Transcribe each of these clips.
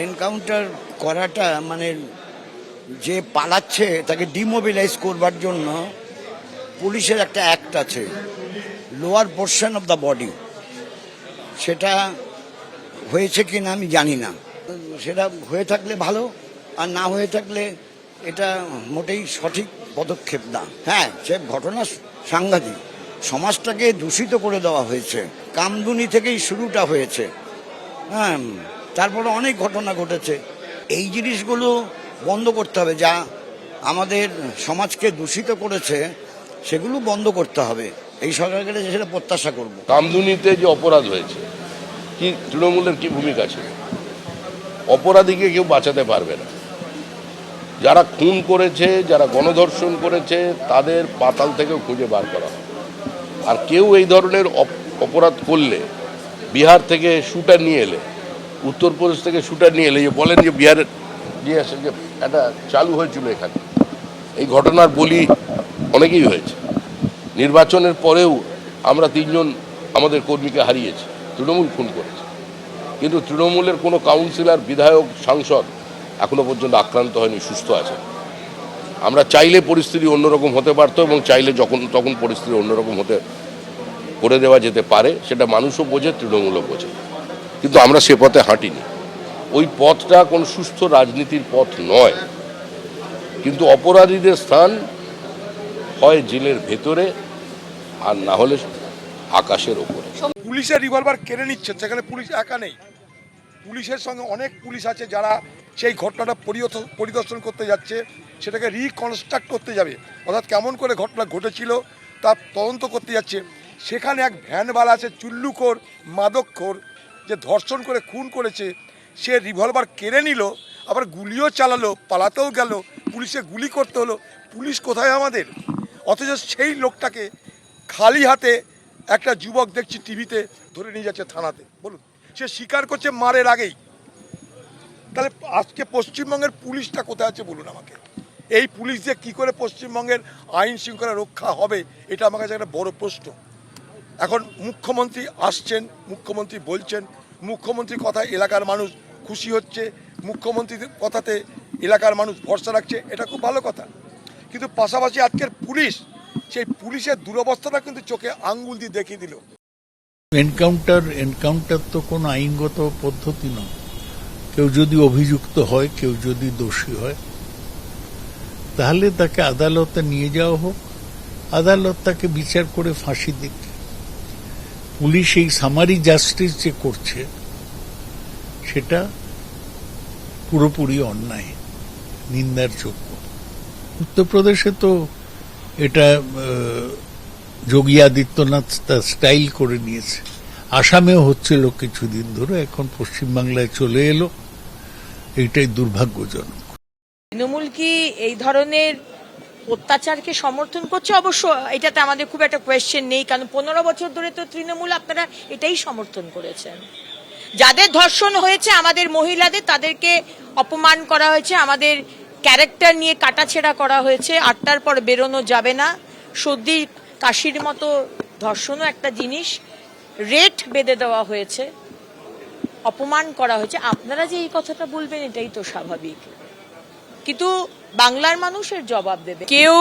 Encounter করাটা মানে যে পালাচ্ছে তাকে ডিমোবিলাইজ করবার জন্য পুলিশের একটা অ্যাক্ট আছে, lower portion of the body. সেটা হয়েছে কি না আমি জানি না, সেটা হয়ে থাকলে ভালো, আর না হয়ে থাকলে এটা মোটেই সঠিক পদক্ষেপ না। হ্যাঁ, সে ঘটনা সাংঘাতিক, সমাজটাকে দূষিত করে দেওয়া হয়েছে, কামদুনি থেকেই শুরুটা হয়েছে। হ্যাঁ, তারপরে অনেক ঘটনা ঘটেছে। এই জিনিসগুলো বন্ধ করতে হবে, যা আমাদের সমাজকে দূষিত করেছে সেগুলো বন্ধ করতে হবে। এই সরকারের কাছে সেটা প্রত্যাশা করব। কামদুনিতে যে অপরাধ হয়েছে, কি তৃণমূলের কি ভূমিকা ছিল? অপরাধীকে কেউ বাঁচাতে পারবে না। যারা খুন করেছে, যারা গণধর্ষণ করেছে, তাদের পাতাল থেকেও খুঁজে বার করা হবে। আর কেউ এই ধরনের অপরাধ করলে, বিহার থেকে শুটার নিয়ে এলে, উত্তরপ্রদেশ থেকে শুটার নিয়ে এলে, যে বলেন যে বিহারের যে একটা চালু হয়েছিল এখানে, এই ঘটনার বলি অনেকেই হয়েছে। নির্বাচনের পরেও আমরা 3 জন আমাদের কর্মীকে হারিয়েছি, তৃণমূল খুন করেছে। কিন্তু তৃণমূলের কোনো কাউন্সিলর, বিধায়ক, সাংসদ এখনো পর্যন্ত আক্রান্ত হয়নি, সুস্থ আছে। আমরা চাইলে পরিস্থিতি অন্যরকম হতে পারত, এবং চাইলে তখন পরিস্থিতি অন্যরকম হতে করে দেওয়া যেতে পারে। সেটা মানুষও বোঝে, তৃণমূলও বোঝে। কিন্তু আমরা সে পথে হাঁটিনি। ওই পথটা কোন সুস্থ রাজনীতির পথ নয়। কিন্তু অপরাধীদের স্থান হয় জেলের ভেতরে, আর না হলে আকাশের ওপরে। পুলিশের রিভলভার কেড়ে নিচ্ছেন, সেখানে পুলিশ একা নেই। পুলিশের সঙ্গে অনেক পুলিশ আছে যারা সেই ঘটনাটা পরিদর্শন করতে যাচ্ছে, সেটাকে রিকনস্ট্রাক্ট করতে যাবে, অর্থাৎ কেমন করে ঘটনা ঘটেছিল তা তদন্ত করতে যাচ্ছে। সেখানে এক ভ্যানওয়ালা আছে, চুল্লুখোর, মাদকখোর, যে ধর্ষণ করে খুন করেছে, সে রিভলভার কেড়ে নিল, আবার গুলিও চালালো, পালাতেও গেল, পুলিশে গুলি করতে হলো। পুলিশ কোথায় আমাদের? অথচ সেই লোকটাকে খালি হাতে একটা যুবক দেখছি টিভিতে ধরে নিয়ে যাচ্ছে থানাতে। বলুন, সে স্বীকার করছে মারের আগেই। তাহলে আজকে পশ্চিমবঙ্গের পুলিশটা কোথায় আছে বলুন আমাকে? এই পুলিশ দিয়ে কী করে পশ্চিমবঙ্গের আইন শৃঙ্খলা রক্ষা হবে, এটা আমার কাছে একটা বড় প্রশ্ন। এখন মুখ্যমন্ত্রী আসছেন, মুখ্যমন্ত্রী বলছেন, মুখ্যমন্ত্রীর কথায় এলাকার মানুষ খুশি হচ্ছে, মুখ্যমন্ত্রীর কথাতে এলাকার মানুষ ভরসা রাখছে, এটা খুব ভালো কথা। কিন্তু পাশাপাশি আজকের পুলিশ, সেই পুলিশের দুরবস্থাটা কিন্তু চোখে আঙ্গুল দিয়ে দেখিয়ে দিল। এনকাউন্টার তো কোনো আইনগত পদ্ধতি নয়। কেউ যদি অভিযুক্ত হয়, কেউ যদি দোষী হয়, তাহলে তাকে আদালতে নিয়ে যাওয়া হোক, আদালত তাকে বিচার করে ফাঁসি দিক। পুলিশ এই সামারি জাস্টিস যে করছে, সেটা পুরোপুরি অন্যায়, নিন্দার যোগ্য। উত্তরপ্রদেশে তো এটা যোগী আদিত্যনাথ তার স্টাইল করে নিয়েছে, আসামেও হচ্ছিল কিছুদিন ধরে, এখন পশ্চিমবাংলায় চলে এলো। এইটাই দুর্ভাগ্যজনক। তৃণমূল কি এই ধরনের অত্যাচারকে সমর্থন করছে? অবশ্য এটাতে আমাদের খুব একটা কোয়েশ্চেন নেই, কারণ 15 বছর ধরে তো তৃণমূল আপনারা এটাই সমর্থন করেছেন। যাদের ধর্ষণ হয়েছে, আমাদের মহিলাদের, তাদেরকে অপমান করা হয়েছে, আমাদের ক্যারেক্টার নিয়ে কাটাছেড়া করা হয়েছে, 8টার পর বেরোনো যাবে না, সর্দি কাশির মতো ধর্ষণও একটা জিনিস, রেট বেঁধে দেওয়া হয়েছে, অপমান করা হয়েছে। আপনারা যে এই কথাটা বলবেন, এটাই তো স্বাভাবিক। কিন্তু বাংলার মানুষের জবাব দেবে। কেউ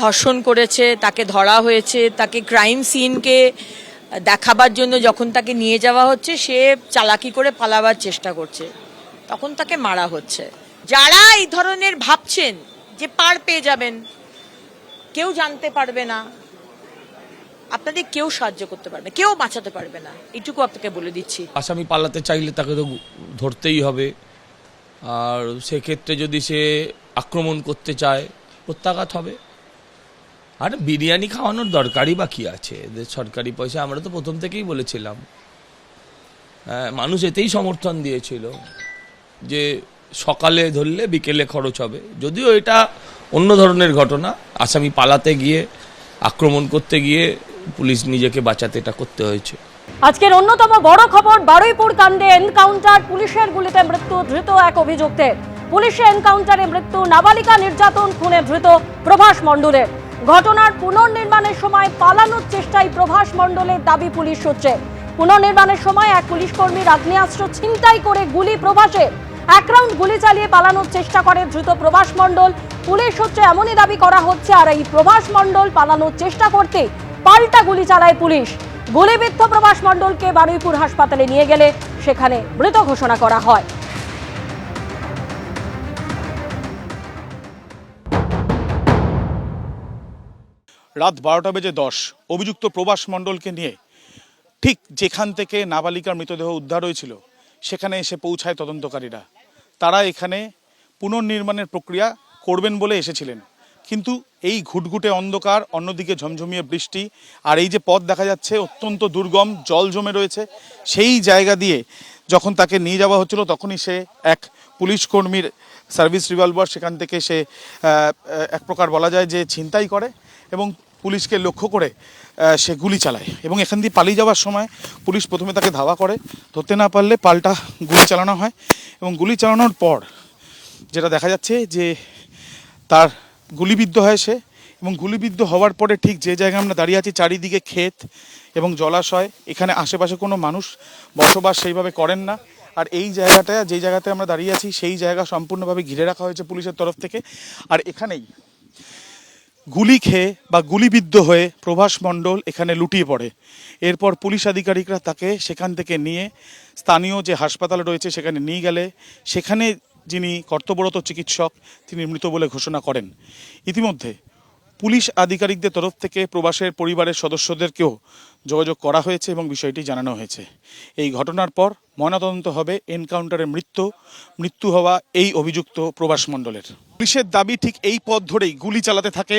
ধর্ষণ করেছে, তাকে ধরা হয়েছে, তাকে ক্রাইম সিনকে দেখাবার জন্য যখন তাকে নিয়ে যাওয়া হচ্ছে, সে চালাকি করে পালাবার চেষ্টা করছে, তখন তাকে মারা হচ্ছে। যারা এই ধরনের ভাবছেন যে পার পেয়ে যাবেন, কেউ জানতে পারবে না, আপনাদের কেউ সাহায্য করতে পারবে, কেউ বাঁচাতে পারবে না, এটুকু আপনাকে বলে দিচ্ছি। আসামি পালাতে চাইলে তাকে তো ধরতেই হবে, আর সেক্ষেত্রে যদি সে আক্রমণ করতে চায়, প্রত্যাঘাত হবে। আর বিরিয়ানি খাওয়ানোর দরকারই বা কি আছে? এদের সরকারি পয়সা, আমরা তো প্রথম থেকেই বলেছিলাম। মানুষ এতেই সমর্থন দিয়েছিল যে সকালে ধরলে বিকেলে খরচ হবে। যদিও এটা অন্য ধরনের ঘটনা, আসামি পালাতে গিয়ে, আক্রমণ করতে গিয়ে পুলিশ নিজেকে বাঁচাতে এটা করতে হয়েছে। আজকের অন্যতম বড় খবর, বারুইপুর কাণ্ডে এনকাউন্টার, পুলিশের গুলিতে মৃত্যু ধৃত এক অভিযুক্তের। পুলিশের এনকাউন্টারে মৃত্যু, নাবালিকা নির্যাতন খুনে ধৃত প্রভাস মণ্ডলের। ঘটনার পুনর্নির্মাণের সময় পালানোর চেষ্টায় প্রভাস মণ্ডলের দাবি পুলিশ সূত্রে। পুনর্নির্মাণের সময় এক পুলিশ কর্মীর আগ্নেয়াস্ত্র ছিনতাই করে গুলি প্রভাসের। এক রাউন্ড গুলি চালিয়ে পালানোর চেষ্টা করে ধৃত প্রভাস মণ্ডল। পুলিশ সূত্রে এমনই দাবি করা হচ্ছে, আর এই প্রভাস মণ্ডল পালানোর চেষ্টা করতে পাল্টা গুলি চালায় পুলিশ। গুলিবিদ্ধ প্রভাস মণ্ডলকে বারুইপুর হাসপাতালে নিয়ে গেলে সেখানে মৃত ঘোষণা করা হয়। রাত 12:10 অভিযুক্ত প্রভাস মণ্ডলকে নিয়ে ঠিক যেখান থেকে নাবালিকার মৃতদেহ উদ্ধার হয়েছিল সেখানে এসে পৌঁছায় তদন্তকারীরা। তারা এখানে পুনর্নির্মাণের প্রক্রিয়া করবেন বলে এসেছিলেন, কিন্তু এই ঘুটঘুটে অন্ধকার, অন্যদিকে ঝমঝমিয়ে বৃষ্টি, আর এই যে পথ দেখা যাচ্ছে অত্যন্ত দুর্গম, জল জমে রয়েছে, সেই জায়গা দিয়ে যখন তাকে নিয়ে যাওয়া হচ্ছিল তখনই সে এক পুলিশ কর্মীর সার্ভিস রিভলভার সেখান থেকে সে এক প্রকার বলা যায় যে ছিনতাই করে এবং পুলিশকে লক্ষ্য করে সে গুলি চালায়। এবং এখান দিয়ে পালিয়ে যাওয়ার সময় পুলিশ প্রথমে তাকে ধাওয়া করে, ধরতে না পারলে পাল্টা গুলি চালানো হয়। এবং গুলি চালানোর পর যেটা দেখা যাচ্ছে যে তার গুলিবিদ্ধ হয় সে, এবং গুলিবিদ্ধ হওয়ার পরে ঠিক যে জায়গায় আমরা দাঁড়িয়ে আছি চারিদিকে ক্ষেত এবং জলাশয়, এখানে আশেপাশে কোনো মানুষ বসবাস সেইভাবে করেন না। আর এই জায়গাটা, যেই জায়গাতে আমরা দাঁড়িয়ে আছি সেই জায়গা সম্পূর্ণভাবে ঘিরে রাখা হয়েছে পুলিশের তরফ থেকে। আর এখানেই গুলি খেয়ে বা গুলিবিদ্ধ হয়ে প্রভাস মণ্ডল এখানে লুটিয়ে পড়ে। এরপর পুলিশ আধিকারিকরা তাকে সেখান থেকে নিয়ে স্থানীয় যে হাসপাতাল রয়েছে সেখানে নিয়ে গেলে সেখানে যিনি কর্তব্যরত চিকিৎসক তিনি মৃত বলে ঘোষণা করেন। ইতিমধ্যে পুলিশ আধিকারিকদের তরফ থেকে প্রবাসের পরিবারের সদস্যদেরকেও যোগাযোগ করা হয়েছে এবং বিষয়টি জানানো হয়েছে। এই ঘটনার পর ময়নাতদন্ত হবে এনকাউন্টারে মৃত্যু হওয়া এই অভিযুক্ত প্রভাস মণ্ডলের। পুলিশের দাবি ঠিক এই পথ ধরেই গুলি চালাতে থাকে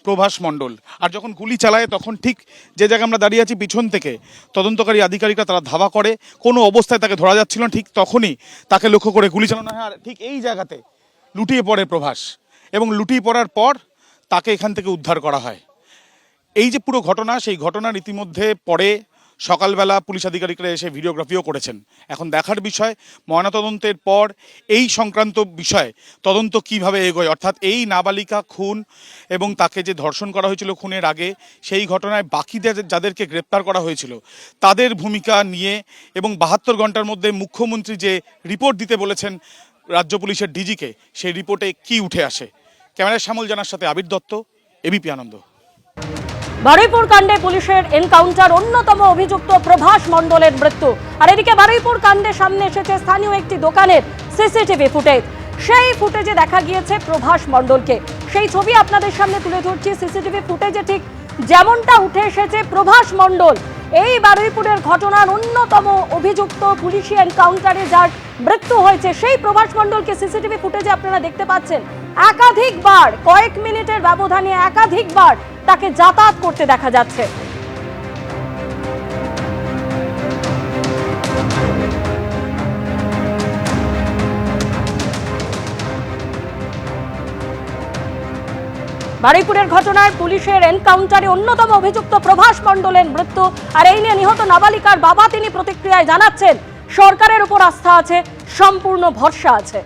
প্রভাস মণ্ডল। আর যখন গুলি চালায় তখন ঠিক যে জায়গায় আমরা দাঁড়িয়ে আছি পিছন থেকে তদন্তকারী আধিকারিকরা তারা ধাওয়া করে, কোনো অবস্থায় তাকে ধরা যাচ্ছিল না, ঠিক তখনই তাকে লক্ষ্য করে গুলি চালানো হয়। আর ঠিক এই জায়গাতে লুটিয়ে পড়ে প্রভাস, এবং লুটিয়ে পড়ার পর তাকে এখান থেকে উদ্ধার করা হয়। এই যে পুরো ঘটনা, সেই ঘটনার ইতিমধ্যে পরে সকালবেলা পুলিশ আধিকারিকরা এসে ভিডিওগ্রাফিও করেছেন। এখন দেখার বিষয় ময়নাতদন্তের পর এই সংক্রান্ত বিষয় তদন্ত কিভাবে এগোয়, অর্থাৎ এই নাবালিকা খুন এবং তাকে যে ধর্ষণ করা হয়েছিল খুনের আগে, সেই ঘটনায় বাকিদের যাদেরকে গ্রেপ্তার করা হয়েছিল তাদের ভূমিকা নিয়ে, এবং 72 ঘন্টার মধ্যে মুখ্যমন্ত্রী যে রিপোর্ট দিতে বলেছেন রাজ্য পুলিশের ডিজিকে, সেই রিপোর্টে কি উঠে আসে। ক্যামেরায় শ্যামল জানার সাথে আবির দত্ত, এবিপি আনন্দ। বারুইপুর কাণ্ডে পুলিশের এনকাউন্টার, অন্যতম অভিযুক্ত প্রভাস মণ্ডলের মৃত্যু। আর এদিকে বারুইপুর কাণ্ডে সামনে এসেছে স্থানীয় একটি দোকানের সিসিটিভি ফুটেজ। সেই ফুটেজে দেখা গিয়েছে প্রভাস মণ্ডলকে। সেই ছবি আপনাদের সামনে তুলে ধরছি। সিসিটিভি ফুটেজে ঠিক যেমনটা উঠে এসেছে, প্রভাস মণ্ডল এই বারুইপুরের ঘটনার অন্যতম অভিযুক্ত, পুলিশি এনকাউন্টারে যার মৃত্যু হয়েছে সেই প্রভাস মণ্ডলকে সিসিটিভি ফুটেজে আপনারা দেখতে পাচ্ছেন। একাধিকবার, কয়েক মিনিটের ব্যবধানে একাধিকবার তাকে যাতায়াত করতে দেখা যাচ্ছে। বারুইপুরের ঘটনায় পুলিশের এনকাউন্টারে অন্যতম অভিযুক্ত প্রভাস মণ্ডলের মৃত্যু। আর এই নিয়ে নিহত নাবালিকার বাবা তিনি প্রতিক্রিয়ায় জানাচ্ছেন, সরকারের উপর আস্থা আছে, সম্পূর্ণ ভরসা আছে।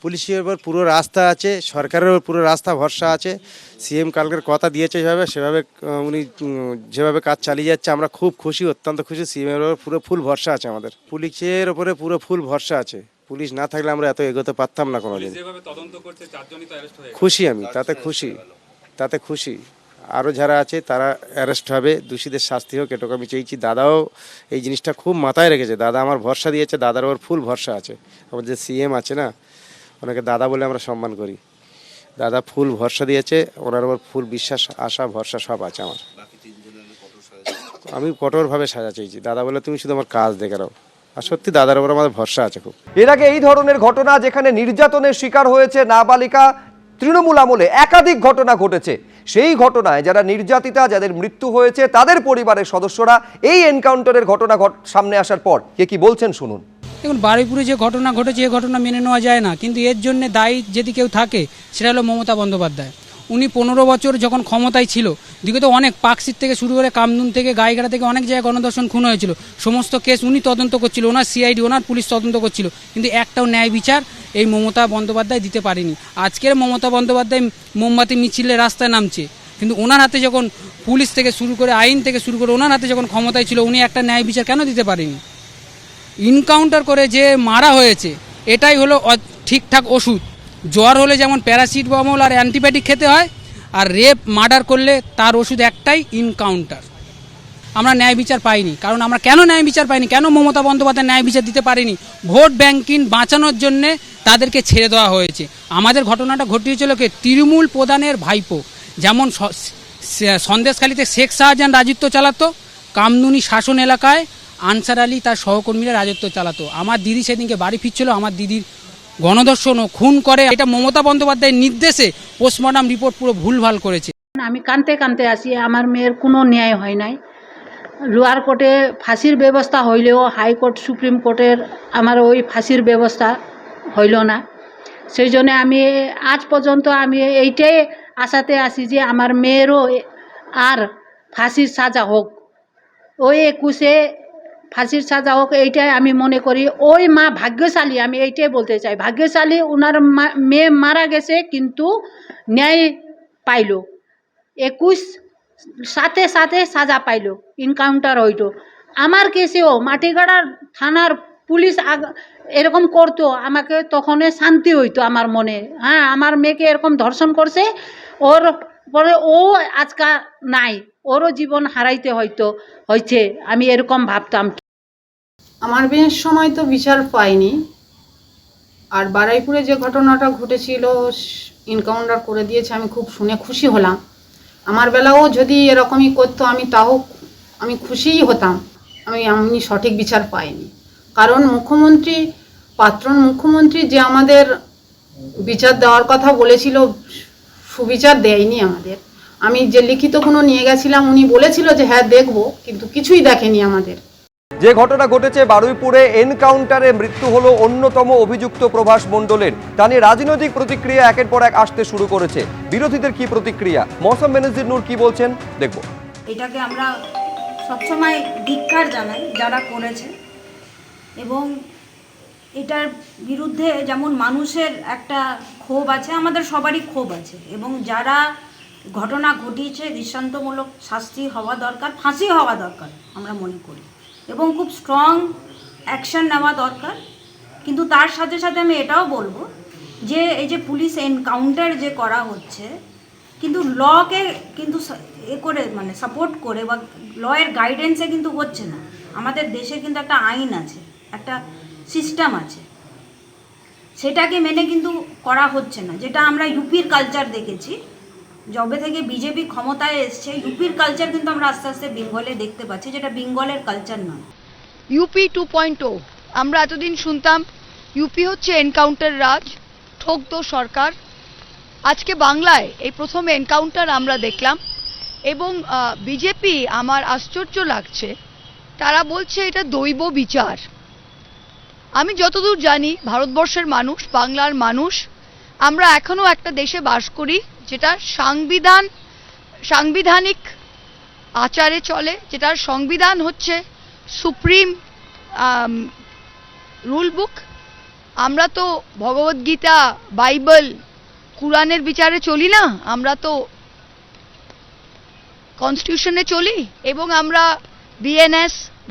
পুলিশের উপর পুরো রাস্তা আছে, সরকারের উপর পুরো রাস্তা ভরসা আছে। সিএম কালকের কথা দিয়েছে সেভাবে উনি যেভাবে কাজ চালিয়ে যাচ্ছে আমরা খুব খুশি, অত্যন্ত খুশি। সিএমের উপর পুরো ফুল ভরসা আছে আমাদের, পুলিশের উপরে পুরো ফুল ভরসা আছে। পুলিশ না থাকলে আমরা এত এগোতে পারতাম না কোনোদিন। খুশি আমি, তাতে খুশি। আরও যারা আছে তারা অ্যারেস্ট হবে, দোষীদের শাস্তি হোক, এটুকু আমি চেয়েছি। দাদাও এই জিনিসটা খুব মাথায় রেখেছে, দাদা আমার ভরসা দিয়েছে, দাদার ওপর ফুল ভরসা আছে। আমার যে সিএম আছে না, ওনাকে দাদা বলে আমরা সম্মান করি। দাদা ফুল ভরসা দিয়েছে, ওনার ওপর ফুল বিশ্বাস, আশা, ভরসা সব আছে আমার। আমি কঠোরভাবে সাজা চেয়েছি, দাদা বলে তুমি শুধু আমার কাজ দেখে নাও। আর সত্যি দাদার ওপর আমাদের ভরসা আছে খুব। এর আগে এই ধরনের ঘটনা, যেখানে নির্যাতনের শিকার হয়েছে নাবালিকা, তৃণমূল আমলে একাধিক ঘটনা ঘটেছে। সেই ঘটনায় যারা নির্যাতিতা, যাদের মৃত্যু হয়েছে, তাদের পরিবারের সদস্যরা এই এনকাউন্টারের ঘটনা সামনে আসার পর কে কি বলছেন শুনুন। দেখুন, বারুইপুরে যে ঘটনা ঘটেছে এই ঘটনা মেনে নেওয়া যায় না, কিন্তু এর জন্য দায়ী যদি কেউ থাকে সেটা হলো মমতা বন্দ্যোপাধ্যায়। উনি 15 বছর যখন ক্ষমতায় ছিল, দিকে অনেক পাকশিট থেকে শুরু করে কামদুন থেকে গাইঘাটা থেকে অনেক জায়গায় গণধর্ষণ খুন হয়েছিল। সমস্ত কেস উনি তদন্ত করছিল, ওনার সিআইডি, ওনার পুলিশ তদন্ত করছিল, কিন্তু একটাও ন্যায় বিচার এই মমতা বন্দ্যোপাধ্যায় দিতে পারেনি। আজকের মমতা বন্দ্যোপাধ্যায় মোমবাতি মিছিলে রাস্তায় নামছে, কিন্তু ওনার হাতে যখন পুলিশ থেকে শুরু করে আইন থেকে শুরু করে ওনার হাতে যখন ক্ষমতায় ছিল, উনি একটা ন্যায় বিচার কেন দিতে পারেনি? ইনকাউন্টার করে যে মারা হয়েছে এটাই হলো ঠিকঠাক ওষুধ। জ্বর হলে যেমন প্যারাসিটামল আর অ্যান্টিবায়োটিক খেতে হয়, আর রেপ মার্ডার করলে তার ওষুধ একটাই, ইনকাউন্টার। আমরা ন্যায় বিচার পাইনি। কারণ আমরা কেন ন্যায় বিচার পাইনি, কেন মমতা বন্দ্যোপাধ্যায় ন্যায় বিচার দিতে পারেনি? ভোট ব্যাংকিং বাঁচানোর জন্যে তাদেরকে ছেড়ে দেওয়া হয়েছে। আমাদের ঘটনাটা ঘটিয়েছিল কে? তৃণমূল প্রধানের ভাইপো। যেমন সন্দেশখালীতে শেখ শাহজাহান রাজত্ব চালাতো, কামদুনি শাসন এলাকায় আনসার আলী তার সহকর্মীরা রাজত্ব চালাতো। আমার দিদি সেদিনকে বাড়ি ফিরছিল, আমার দিদির গণধর্ষণ ও খুন করে। এটা মমতা বন্দ্যোপাধ্যায়ের নির্দেশে পোস্টমর্টম রিপোর্ট পুরো ভুলভাল করেছে। আমি কানতে কানতে আসি, আমার মেয়ের কোনো ন্যায় হয় নাই। লোয়ার কোর্টে ফাঁসির ব্যবস্থা হইলেও হাইকোর্ট সুপ্রিম কোর্টের আমার ওই ফাঁসির ব্যবস্থা হইল না। সেই জন্য আমি আজ পর্যন্ত আমি এইটাই আশাতে আছি যে আমার মেয়েরও আর ফাঁসির সাজা হোক, ওই 21-এ ফাঁসির সাজা হোক, এইটাই আমি মনে করি। ওই মা ভাগ্যশালী, আমি এইটাই বলতে চাই, ভাগ্যশালী। ওনার মেয়ে মারা গেছে কিন্তু ন্যায় পাইল, 21 সাথে সাথে সাজা পাইল, ইনকাউন্টার হইল। আমার কেসেও মাটিগাড়ার থানার পুলিশ এরকম করতো, আমাকে তখন শান্তি হইতো আমার মনে। হ্যাঁ, আমার মেয়েকে এরকম ধর্ষণ করছে, ওর পরে ও আজকাল নাই, ওরও জীবন হারাইতে হয়েছে, আমি এরকম ভাবতাম। আমার বিয়ের সময় তো বিচার পাইনি, আর বারুইপুরে যে ঘটনাটা ঘটেছিল ইনকাউন্টার করে দিয়েছে, আমি খুব শুনে খুশি হলাম। আমার বেলাও যদি এরকমই করতো আমি খুশিই হতাম। আমি সঠিক বিচার পাইনি, কারণ প্রাক্তন মুখ্যমন্ত্রী যে আমাদের বিচার দেওয়ার কথা বলেছিল, সুবিচার দেয়নি আমাদের। আমি যে লিখিতগুলো নিয়ে গেছিলাম, উনি বলেছিল যে হ্যাঁ দেখব, কিন্তু কিছুই দেখেনি আমাদের। যে ঘটনা ঘটেছে বারুইপুরে, এনকাউন্টারে মৃত্যু হলো অন্যতম অভিযুক্ত প্রভাস মণ্ডলের। তা নিয়ে রাজনৈতিক প্রতিক্রিয়া একের পর এক আসতে শুরু করেছে। বিরোধীদের কি প্রতিক্রিয়া, মৌসম বেনজির নূর কি বলছেন, দেখব। এটাকে আমরা সবসময় ধিক্কার জানাই যারা করেছে, এবং এটার বিরুদ্ধে যেমন মানুষের একটা ক্ষোভ আছে, আমাদের সবারই ক্ষোভ আছে, এবং যারা ঘটনা ঘটিয়েছে দৃষ্টান্তমূলক শাস্তি হওয়া দরকার, ফাঁসি হওয়া দরকার আমরা মনে করি, এবং খুব স্ট্রং অ্যাকশন নেওয়া দরকার। কিন্তু তার সাথে সাথে আমি এটাও বলবো যে এই যে পুলিশ এনকাউন্টার যে করা হচ্ছে, কিন্তু লকে কিন্তু করে মানে সাপোর্ট করে বা লয়ের গাইডেন্সে কিন্তু হচ্ছে না। আমাদের দেশে কিন্তু একটা আইন আছে, একটা সিস্টেম আছে, সেটাকে মেনে কিন্তু করা হচ্ছে না। যেটা আমরা ইউপির কালচার দেখেছি, যবে থেকে বিজেপি ক্ষমতায় এসছে, ইউপির কালচার কিন্তু আমরা আস্তে আস্তে বেঙ্গলে দেখতে পাচ্ছি, যেটা বেঙ্গলের কালচার নয়। ইউপি 2.0 আমরা এতদিন শুনতাম ইউপি হচ্ছে এনকাউন্টার রাজ, ঠকতো সরকার। আজকে বাংলায় এই প্রথম এনকাউন্টার আমরা দেখলাম, এবং বিজেপি, আমার আশ্চর্য লাগছে, তারা বলছে এটা দৈব বিচার। আমি যতদূর জানি ভারতবর্ষের মানুষ, বাংলার মানুষ, আমরা এখনো একটা দেশে বাস করি যেটা সাংবিধানিক আচারে চলে, যেটার সংবিধান হচ্ছে সুপ্রিম রুল বুক। আমরা তো ভগবদ্গীতা, বাইবেল, কুরআনের বিচারে চলি না, আমরা তো কনস্টিটিউশনে চলি, এবং আমরা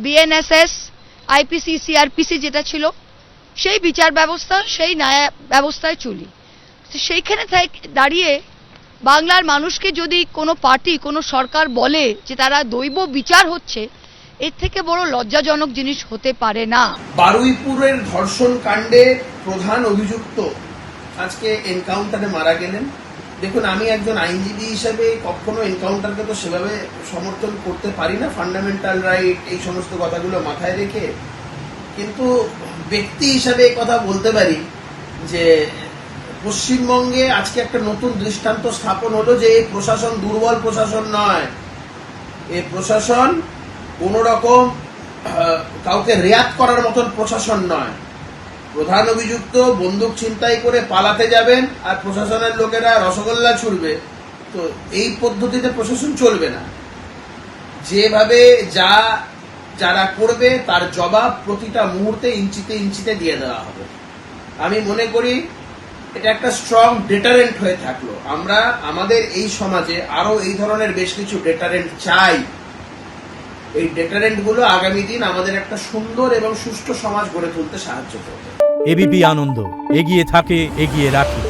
বিএনএসএস, আইপিসি, সিআরপিসি যেটা ছিল সেই বিচার ব্যবস্থা, সেই ন্যায় ব্যবস্থায় চলি। সেইখানে দাঁড়িয়ে বাংলার মানুষকে যদি কোনো পার্টি, কোনো সরকার বলে যে তারা দৈব বিচার হচ্ছে, এর থেকে বড় লজ্জাজনক জিনিস হতে পারে না। বারুইপুরের ধর্ষণ কাণ্ডে প্রধান অভিযুক্ত আজকে এনকাউন্টারে মারা গেলেন। দেখুন, আমি একজন আইনজীবী হিসেবে কখনো এনকাউন্টারকে তো সেভাবে সমর্থন করতে পারি না, ফান্ডামেন্টাল রাইট এই সমস্ত কথাগুলো মাথায় রেখে। কিন্তু ব্যক্তি হিসাবে কথা বলতে পারি যে পশ্চিমবঙ্গে আজকে একটা নতুন দৃষ্টান্ত স্থাপন হলো যে এই প্রশাসন দুর্বল প্রশাসন নয়, এই প্রশাসন কোন রকম কাউকে রেয়াত করার মতন প্রশাসন নয়। প্রধান অভিযুক্ত বন্দুক ছিনতাই করে পালাতে যাবেন আর প্রশাসনের লোকেরা রসগোল্লা ছুড়বে, তো এই পদ্ধতিতে প্রশাসন চলবে না। যেভাবে যারা করবে তার জবাব প্রতিটা মুহূর্তে ইঞ্চিতে ইঞ্চিতে দিয়ে দেওয়া হবে। আমি মনে করি এটা একটা স্ট্রং ডেটারেন্ট হয়ে থাকলো। আমরা আমাদের এই সমাজে আরো এই ধরনের বেশ কিছু ডেটারেন্ট চাই। এই ডেটারেন্ট গুলো আগামী দিন আমাদের একটা সুন্দর এবং সুষ্ঠু সমাজ গড়ে তুলতে সাহায্য করবে। এবিপি আনন্দ, এগিয়ে থাকে, এগিয়ে রাখে।